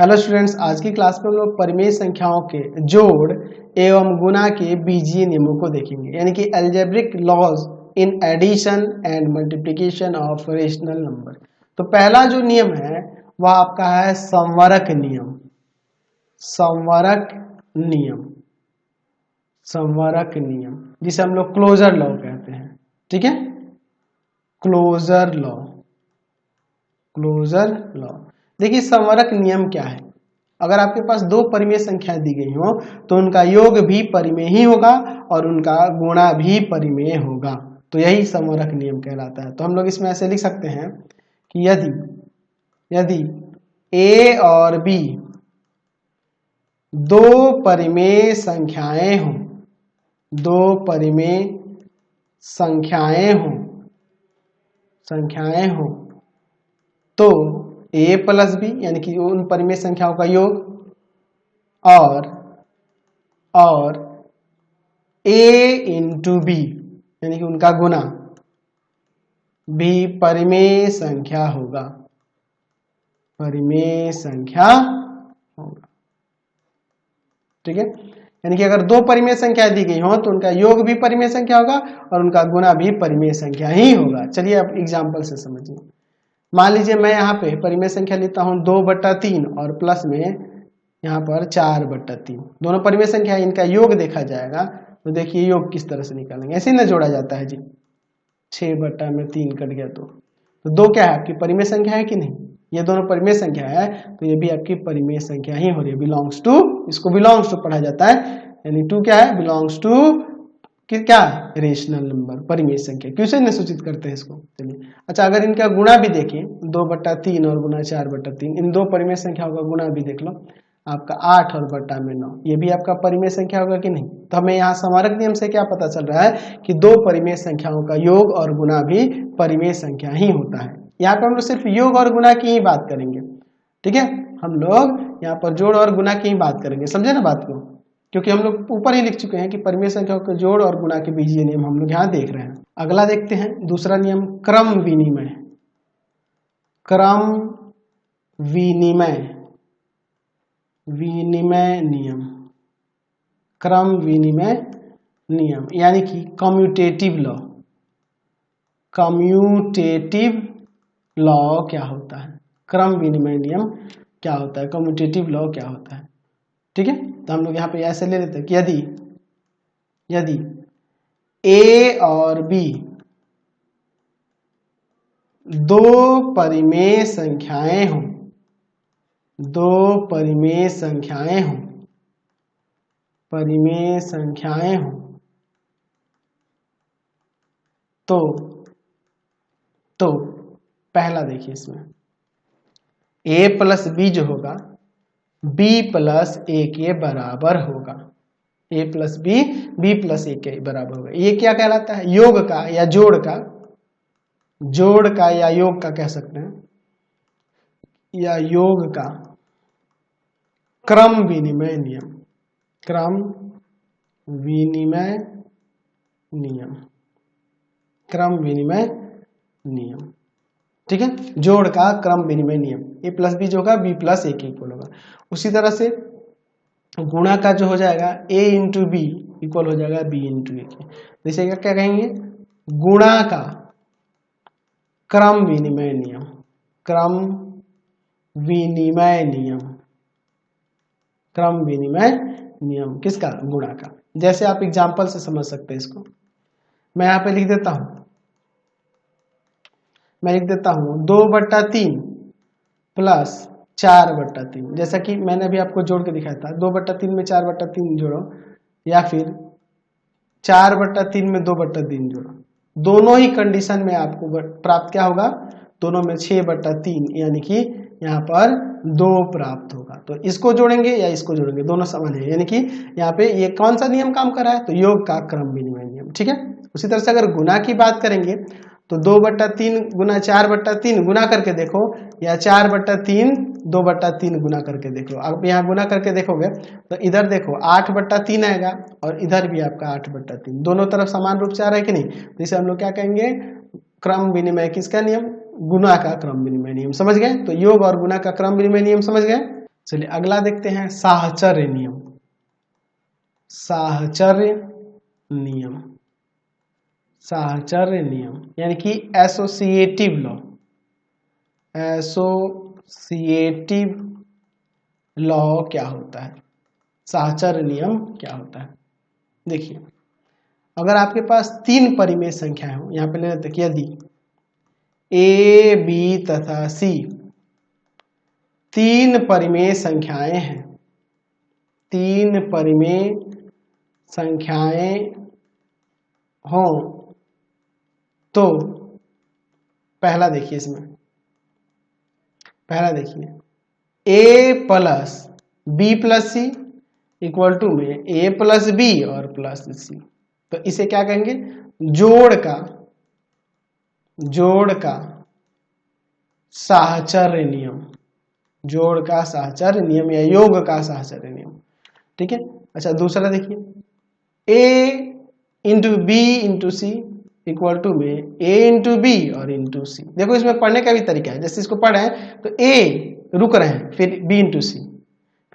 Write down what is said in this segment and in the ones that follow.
Hello students, आज की class में हम लोग परिमेय संख्याओं के जोड़ एवं गुणा के बीजीय नियमों को देखेंगे, यानी कि algebraic laws in addition and multiplication of rational number. तो पहला जो नियम है वह आपका है संवरक नियम। संवरक नियम, संवरक नियम जिसे हम लोग क्लोजर लॉ कहते हैं। ठीक है, क्लोजर लॉ। क्लोजर लॉ, देखिए संवरक नियम क्या है। अगर आपके पास दो परिमेय संख्याएं दी गई हो तो उनका योग भी परिमेय ही होगा और उनका गुणा भी परिमेय होगा, तो यही संवरक नियम कहलाता है। तो हम लोग इसमें ऐसे लिख सकते हैं कि यदि ए और बी दो परिमेय संख्याएं हों, दो परिमेय संख्याएं हों तो a प्लस बी यानी कि उन परिमेय संख्याओं का योग और a इंटू बी यानी कि उनका गुना भी परिमेय संख्या होगा, परिमेय संख्या होगा। ठीक है, यानी कि अगर दो परिमेय संख्या दी गई हो तो उनका योग भी परिमेय संख्या होगा और उनका गुना भी परिमेय संख्या ही होगा। चलिए अब एग्जाम्पल से समझिए। मान लीजिए मैं यहाँ पे परिमेय संख्या लेता हूँ 2/3 और प्लस में यहाँ पर 4/3। दोनों परिमेय संख्या, इनका योग देखा जाएगा तो देखिए योग किस तरह से निकालेंगे। ऐसे ही ना जोड़ा जाता है जी, 6/3 कट गया तो 2 क्या है आपकी परिमेय संख्या है कि नहीं? ये दोनों परिमेय संख्या है तो ये भी आपकी परिमेय संख्या ही हो रही है। बिलोंग्स टू, इसको बिलोंग्स टू पढ़ा जाता है, यानी 2 क्या है? बिलोंग्स टू क्या है? रेशनल नंबर, परिमेय संख्या। क्यों से सूचित करते हैं इसको? चलिए अच्छा, अगर इनका गुणा भी देखें 2/3 और गुना 4/3, इन दो परिमेय संख्याओं का गुणा भी देख लो, आपका 8 और बटा में 9, ये भी आपका परिमेय संख्या होगा कि नहीं? तो हमें यहाँ संवरक नियम से क्या पता चल रहा है कि दो परिमेय संख्याओं का योग और गुणा भी परिमेय संख्या ही होता है। यहाँ पर हम लोग सिर्फ योग और गुणा की ही बात करेंगे। ठीक है, हम लोग यहाँ पर जोड़ और गुणा की ही बात करेंगे, समझे ना बात को? क्योंकि हम लोग ऊपर ही लिख चुके हैं कि परिमेय संख्याओं के जोड़ और गुणा के बीजीय नियम हम लोग यहाँ देख रहे हैं। अगला देखते हैं दूसरा नियम, क्रम विनिमय। क्रम विनिमय, विनिमय नियम, क्रम विनिमय नियम यानी कि कम्यूटेटिव लॉ। कम्यूटेटिव लॉ क्या होता है? क्रम विनिमय नियम क्या होता है? कम्यूटेटिव लॉ क्या होता है? ठीक है, तो हम लोग यहाँ पे ऐसे ले लेते हैं कि यदि ए और बी दो परिमेय संख्याएं हों, दो परिमेय संख्याएं हों, परिमेय संख्याएं हों तो पहला देखिए इसमें a प्लस बी जो होगा b प्लस a के बराबर होगा। a plus B, b plus a के बराबर होगा। ये क्या कहलाता है? योग का या जोड़ का, जोड़ का या योग का कह सकते हैं, या योग का क्रम विनिमय नियम। क्रम विनिमय नियम, क्रम विनिमय नियम। ठीक है, जोड़ का क्रम विनिमय नियम, a प्लस बी जो होगा b प्लस a के इक्वल होगा। उसी तरह से गुणा का जो हो जाएगा a इंटू बी इक्वल हो जाएगा b इंटू ए के। जैसे क्या कहेंगे? गुणा का क्रम विनिमय नियम, क्रम विनिमय नियम, क्रम विनिमय नियम किसका? गुणा का। जैसे आप एग्जाम्पल से समझ सकते हैं इसको। मैं यहाँ पे लिख देता हूं, मैं लिख देता हूं 2/3 प्लस 4/3। जैसा कि मैंने अभी आपको जोड़ के दिखाया था, 2/3 में 4/3 जोड़ो या फिर 4/3 में 2/3 जोड़ो, दोनों ही कंडीशन में आपको प्राप्त क्या होगा? दोनों में 6/3 यानी कि यहाँ पर 2 प्राप्त होगा। तो इसको जोड़ेंगे या इसको जोड़ेंगे, दोनों समान है, यानी कि यहाँ पे ये कौन सा नियम काम कर रहा है? तो योग का क्रम विनिमय नियम। ठीक है, उसी तरह से अगर गुणा की बात करेंगे तो 2/3 गुना 4/3 गुना करके देखो, या 4/3 2/3 गुना करके देखो। अब यहाँ गुना करके देखोगे तो इधर देखो 8/3 आएगा और इधर भी आपका 8/3, दोनों तरफ समान रूप से आ रहा है कि नहीं? तो इसे हम लोग क्या कहेंगे? क्रम विनिमय किसका नियम? गुणा का क्रम विनिमय नियम। समझ गए? तो योग और गुणा का क्रम विनिमय नियम समझ गए। चलिए अगला देखते हैं साहचर्य नियम। साहचर्य नियम, साहचर्य नियम यानी कि एसोसिएटिव लॉ। एसोसिएटिव लॉ क्या होता है, साहचर्य नियम क्या होता है? देखिए अगर आपके पास 3 परिमेय संख्याएं हो, यहां पे ले लेते कि यदि ए बी तथा सी 3 परिमेय संख्याएं हैं, 3 परिमेय संख्याएं हो तो पहला देखिए, इसमें पहला देखिए A plus B plus C equal to में ए प्लस बी और प्लस सी, तो इसे क्या कहेंगे, जोड़ का साहचर्य नियम, जोड़ का साहचर्य नियम या योग का साहचर्य नियम। ठीक है। अच्छा दूसरा देखिए A into B into C equal to में ए इंटू बी और इंटू सी। देखो इसमें पढ़ने का भी तरीका है, जैसे इसको पढ़ रहे हैं तो ए रुक रहे हैं, फिर बी इंटू सी,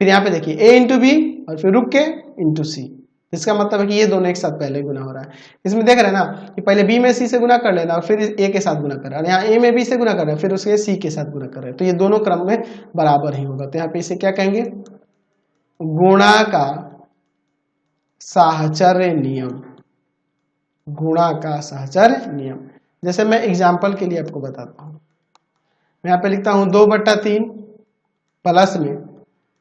फिर यहाँ पे देखिए ए इंटू बी और फिर रुक के इंटू सी। इसका मतलब है कि ये दोनों एक साथ पहले गुना हो रहा है। इसमें देख रहे हैं ना कि पहले बी में सी से गुना कर लेना और फिर ए के साथ गुना कर रहा है, यहाँ ए में बी से गुना कर रहे हैं फिर उसके सी के साथ गुना कर रहे हैं, तो ये दोनों क्रम में बराबर ही होगा। तो यहाँ पे इसे क्या कहेंगे, गुणा का साहचर्य नियम, गुणा का साहचर्य नियम। जैसे मैं एग्जाम्पल के लिए आपको बताता हूं, मैं यहाँ पे लिखता हूं 2/3 प्लस में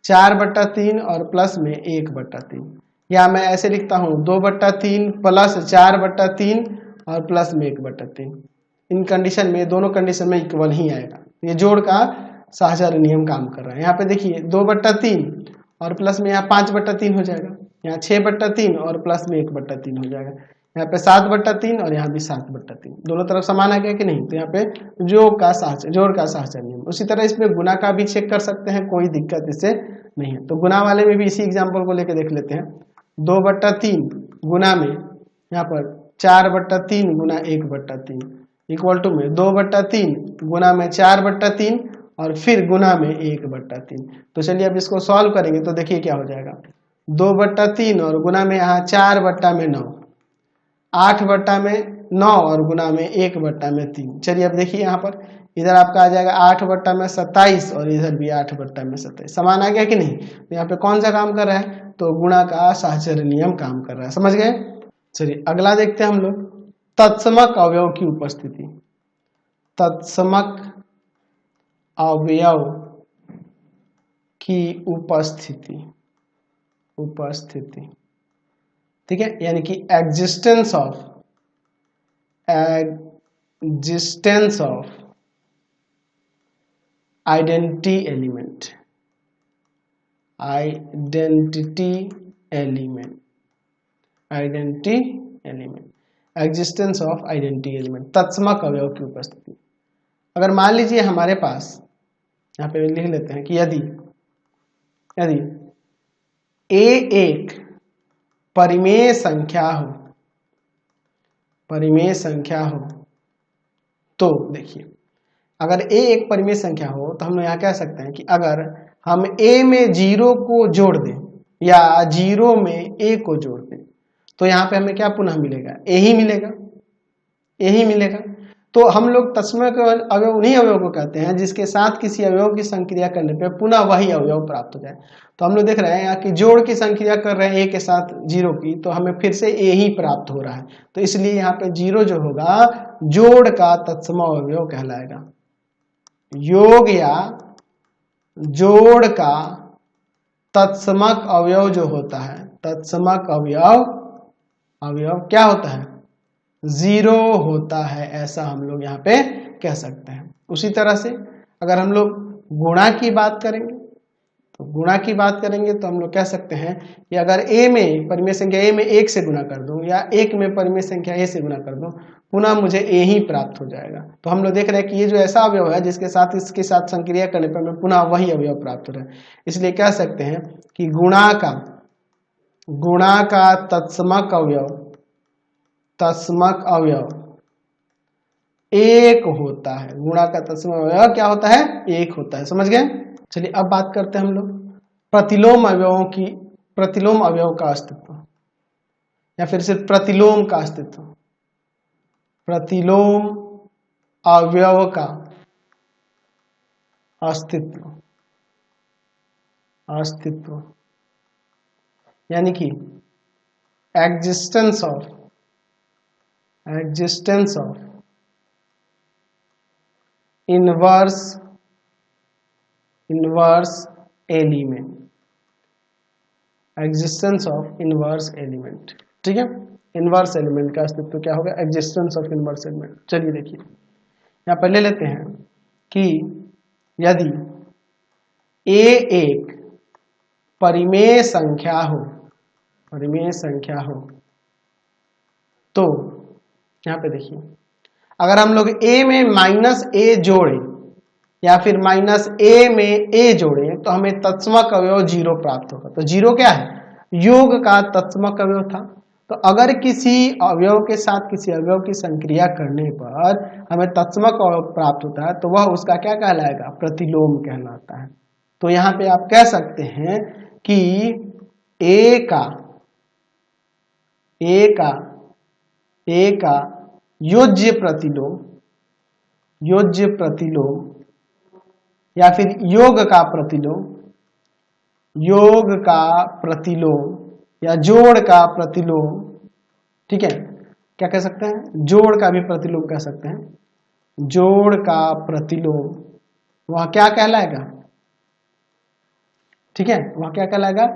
4/3 और प्लस में 1/3, या मैं ऐसे लिखता हूं 2/3 प्लस 4/3 और प्लस में 1/3। इन कंडीशन में, दोनों कंडीशन में इक्वल ही आएगा। ये जोड़ का साहचर्य नियम काम कर रहा है। यहाँ पे देखिए 2/3 और प्लस में यहाँ 5/3 हो जाएगा, यहाँ 6/3 और प्लस में 1/3 हो जाएगा, यहाँ पे 7/3 और यहाँ भी 7/3, दोनों तरफ समान आ गया कि नहीं। तो यहाँ पे जोड़ का साहचर्य नियम। उसी तरह इसमें गुना का भी चेक कर सकते हैं, कोई दिक्कत इससे नहीं है। तो गुना वाले में भी इसी एग्जाम्पल को लेकर देख लेते हैं। 2/3 गुना में यहाँ पर 4/3 गुना 1/3 इक्वल टू में 2/3 गुना में 4/3 और फिर गुना में 1/3। तो चलिए अब इसको सॉल्व करेंगे तो देखिए क्या हो जाएगा, 2/3 और गुना में यहाँ 4/9, 8/9 और गुना में 1/3। चलिए अब देखिए यहाँ पर इधर आपका आ जाएगा 8/27 और इधर भी 8/27, समान आ गया कि नहीं। तो यहाँ पे कौन सा काम कर रहा है, तो गुणा का साहचर्य नियम काम कर रहा है, समझ गए। चलिए अगला देखते हैं हम लोग, तत्समक अवयव की उपस्थिति। तत्समक अवयव की उपस्थिति, ठीक है, यानी कि existence of identity element, existence of identity element, तत्समक अवयव की उपस्थिति। अगर मान लीजिए हमारे पास, यहाँ पे लिख लेते हैं कि यदि ए एक परिमेय संख्या हो, तो देखिए अगर a एक परिमेय संख्या हो तो हम लोग यहाँ कह सकते हैं कि अगर हम a में 0 को जोड़ दें या 0 में a को जोड़ दें तो यहाँ पे हमें क्या पुनः मिलेगा, a ही मिलेगा। तो हम लोग तत्समक अवयव उन्हीं अवयव को कहते हैं जिसके साथ किसी अवयव की संक्रिया करने पे पुनः वही अवयव प्राप्त हो जाए। तो हम लोग देख रहे हैं यहाँ की जोड़ की संक्रिया कर रहे हैं a के साथ 0 की, तो हमें फिर से a ही प्राप्त हो रहा है। तो इसलिए यहाँ पे 0 जो होगा जोड़ का तत्समक अवयव कहलाएगा। योग या जोड़ का तत्समक अवयव जो होता है, तत्समक अवयव क्या होता है, 0 होता है, ऐसा हम लोग यहाँ पे कह सकते हैं। उसी तरह से अगर हम लोग गुणा की बात करेंगे तो हम लोग कह सकते हैं कि अगर a में परिमेय संख्या a में 1 से गुणा कर दूं या 1 में परिमेय संख्या a से गुणा कर दूं, पुनः मुझे a ही प्राप्त हो जाएगा। तो हम लोग देख रहे हैं कि ये जो ऐसा अवयव है जिसके साथ इसके साथ संक्रिया करने पर हमें पुनः वही अवयव प्राप्त हो रहा है, इसलिए कह सकते हैं कि गुणा का तत्समक अवयव 1 होता है। गुणा का तत्समक अवयव क्या होता है, 1 होता है, समझ गए। चलिए अब बात करते हैं हम लोग प्रतिलोम अवयव का अस्तित्व, या फिर सिर्फ प्रतिलोम का अस्तित्व, प्रतिलोम अवयव का अस्तित्व यानी कि existence of inverse element, existence of inverse element. ठीक है, इनवर्स एलिमेंट का अस्तित्व क्या होगा? Existence of inverse element. चलिए देखिए यहां पर ले लेते हैं कि यदि a एक परिमेय संख्या हो तो यहां पे देखिए, अगर हम लोग a में -a जोड़ें या फिर -a में a जोड़ें तो हमें तत्समक अवयव 0 प्राप्त होगा। तो 0 क्या है? योग का तत्समक अवयव था। तो अगर किसी अवयव के साथ किसी अवयव की संक्रिया करने पर हमें तत्समक अवयव प्राप्त होता है तो वह उसका क्या कहलाएगा? प्रतिलोम कहलाता है। तो यहाँ पे आप कह सकते हैं कि a का योज्य प्रतिलोम या फिर योग का प्रतिलोम या जोड़ का प्रतिलोम, ठीक है, क्या कह सकते हैं? जोड़ का भी प्रतिलोम कह सकते हैं। जोड़ का प्रतिलोम वह क्या कहलाएगा? ठीक है, वह क्या कहलाएगा?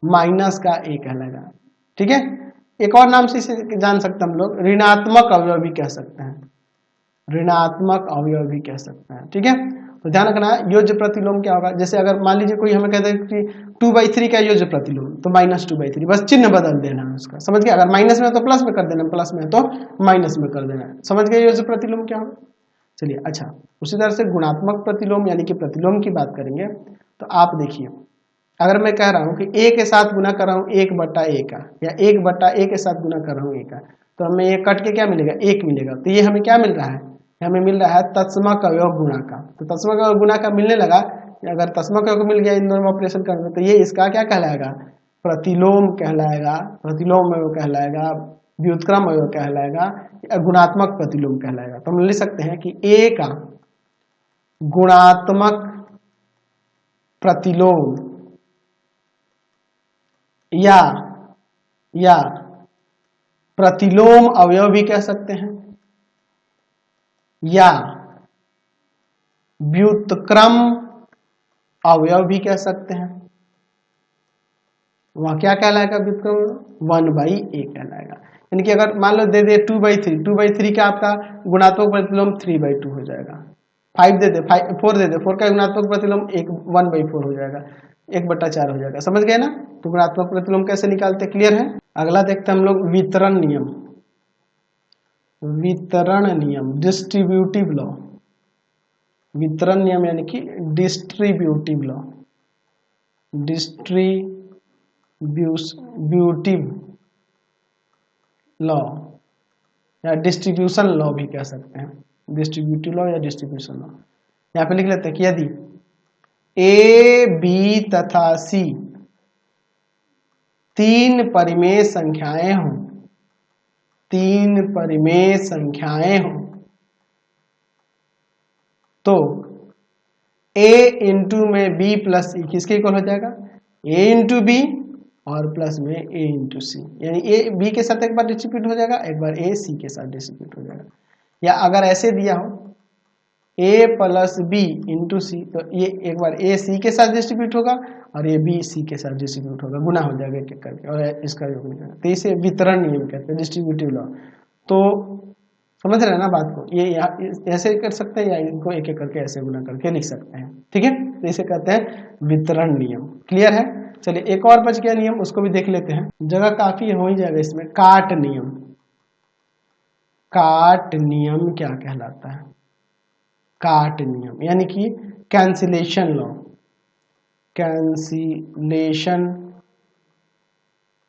माइनस का a कहलाएगा। ठीक है, एक और नाम से इसे जान सकते हैं हम लोग, ऋणात्मक अवयव भी कह सकते हैं, ऋणात्मक अवयव भी कह सकते हैं। ठीक है, तो ध्यान रखना है योज्य प्रतिलोम क्या होगा। जैसे अगर मान लीजिए कोई हमें कहता है कि 2/3 का योज्य प्रतिलोम, तो -2/3, बस चिन्ह बदल देना है उसका, समझ गए? अगर माइनस में है तो प्लस में कर देना, प्लस में है तो माइनस में कर देना है। समझ गए योज्य प्रतिलोम क्या होगा? चलिए, अच्छा, उसी तरह से गुणात्मक प्रतिलोम यानी कि प्रतिलोम की बात करेंगे तो आप देखिए, अगर मैं कह रहा हूं कि a के साथ गुना कर रहा हूं 1/a का, या 1/a के साथ गुना कर रहा हूं a का, तो हमें ये कट के क्या मिलेगा? 1 मिलेगा। तो ये हमें क्या मिल रहा है? हमें मिल रहा है तत्समक अवयव गुणा का। तो तत्समक अवयव गुणा का मिलने लगा, अगर तत्समक अवयव मिल गया इन दोनों ऑपरेशन करने, तो ये इसका क्या कहलाएगा? प्रतिलोम कहलाएगा, प्रतिलोम अवयव कहलाएगा, व्युत्क्रम अवयव कहलाएगा, गुणात्मक प्रतिलोम कहलाएगा। तो हम लिख सकते हैं कि a का गुणात्मक प्रतिलोम या प्रतिलोम अवयव भी कह सकते हैं, या व्युत्क्रम अवयव भी कह सकते हैं। वह क्या कहलाएगा? व्युत्क्रम 1/a कहलाएगा। यानी कि अगर मान लो दे दे 2/3 का आपका गुणात्मक प्रतिलोम 3/2 हो जाएगा। 5 दे दे 4 दे दे 4 का गुणात्मक प्रतिलोम 1/4 हो जाएगा, 1/4 हो जाएगा। समझ गए ना? तो गुणात्मक प्रतिलोम कैसे निकालते? क्लियर है? अगला देखते हैं हम लोग वितरण नियम, डिस्ट्रीब्यूटिव लॉ। वितरण नियम यानी कि डिस्ट्रीब्यूटिव लॉ या डिस्ट्रीब्यूशन लॉ भी कह सकते हैं, डिस्ट्रीब्यूटिव लॉ या डिस्ट्रीब्यूशन लॉ। यहाँ पे लिख लेते हैं कि यदि a, b तथा c तीन परिमेय संख्याएं हों तो a इंटू में b प्लस c किसके इक्वल हो जाएगा? a इंटू बी और प्लस में a इंटू सी, यानी a b के साथ एक बार डिस्ट्रीब्यूट हो जाएगा, एक बार a c के साथ डिस्ट्रीब्यूट हो जाएगा। या अगर ऐसे दिया हो a प्लस b इंटू सी, तो ये एक बार a c के साथ डिस्ट्रीब्यूट होगा और ये b c के साथ डिस्ट्रीब्यूट होगा, गुना हो जाएगा एक एक करके और इसका योग हो जाएगा। तो इसे वितरण नियम कहते हैं, डिस्ट्रीब्यूटिव लॉ। तो समझ रहे हैं ना बात को? ये ऐसे कर सकते हैं या इनको एक एक करके ऐसे गुना करके लिख सकते हैं। ठीक है, तो इसे कहते हैं वितरण नियम। क्लियर है? चलिए, एक और बच गया नियम, उसको भी देख लेते हैं, जगह काफी हो ही जाएगा इसमें। काट नियम क्या कहलाता है? काट नियम यानी कि कैंसिलेशन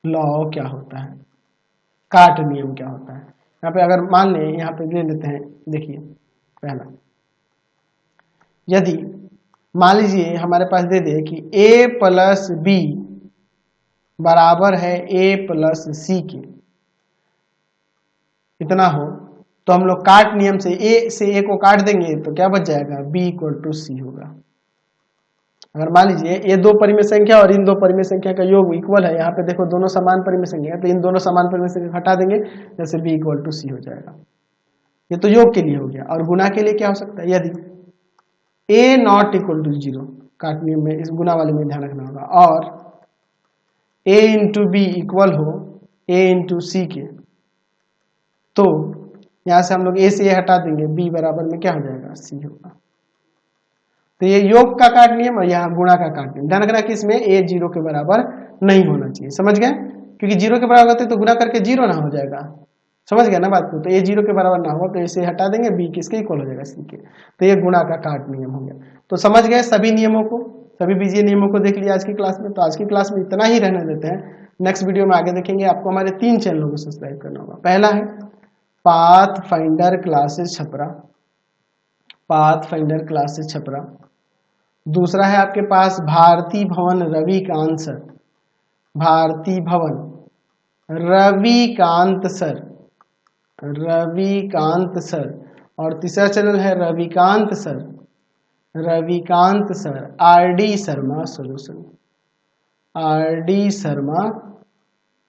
लॉ क्या होता है? काट नियम क्या होता है? यहाँ पे अगर मान लें, यहाँ पे ले लेते हैं, देखिए पहला, यदि मान लीजिए हमारे पास दे दे कि a प्लस बी बराबर है a प्लस सी के, इतना हो, तो हम लोग काट नियम से a को काट देंगे तो क्या बच जाएगा, b इक्वल टू सी होगा। अगर मान लीजिए ये दो परिमेय संख्या और इन दो परिमेय संख्या का योग इक्वल है, यहाँ पे देखो दोनों समान परिमेय संख्या है, तो इन दोनों समान परिमेय संख्या हटा देंगे, जैसे b इक्वल टू सी हो जाएगा। ये तो योग के लिए हो गया। और गुना के लिए क्या हो सकता है, यदि a नॉट इक्वल टू 0, काट नियम में इस गुना वाले में ध्यान रखना होगा, और a इंटू बी इक्वल हो a इंटू सी के, तो यहां से हम लोग a से a हटा देंगे, b बराबर में क्या हो जाएगा, c होगा। तो ये योग का काट नियम और यहाँ गुणा का काट नियम। ध्यान रखना कि इसमें a 0 के बराबर नहीं होना चाहिए, समझ गए, क्योंकि 0 के बराबर होते तो गुना करके 0 ना हो जाएगा, समझ गया ना बात को। तो a 0 के बराबर ना होगा तो इसे हटा देंगे, b किसके इक्वल हो जाएगा, c के। तो ये गुणा का काट नियम हो गया। तो समझ गए सभी नियमों को, सभी बीजीय नियमों को देख लिया आज की क्लास में। तो आज की क्लास में इतना ही रहने देते हैं, नेक्स्ट वीडियो में आगे देखेंगे। आपको हमारे 3 चैनलों को सब्सक्राइब करना होगा। पहला है path finder classes Chhapra, path finder classes Chhapra. दूसरा है आपके पास भारती भवन रविकांत सर, भारती भवन रविकांत सर, रविकांत सर। और तीसरा चैनल है Ravikant sir, Ravikant sir RD Sharma solution, RD Sharma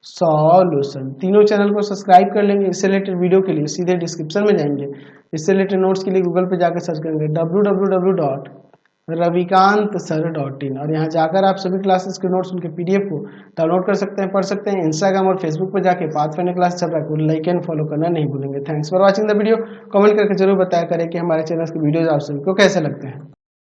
solution. तीनों चैनल को सब्सक्राइब कर लेंगे। इससे रिलेटेड वीडियो के लिए सीधे डिस्क्रिप्शन में जाएंगे, इससे रिलेटेड नोट्स के लिए गूगल पे जाकर सर्च करेंगे www.ravikant.sir.in, और यहाँ जाकर आप सभी क्लासेस के नोट्स, उनके पीडीएफ को डाउनलोड कर सकते हैं, पढ़ सकते हैं। इंस्टाग्राम और फेसबुक पर जाके पाथफाइंडर क्लास चल रहा है, लाइक एंड फॉलो करना नहीं भूलेंगे। Thanks for watching the video. Comment करके जरूर बताया करें कि हमारे चैनल की वीडियोज आप सभी को कैसे लगते हैं।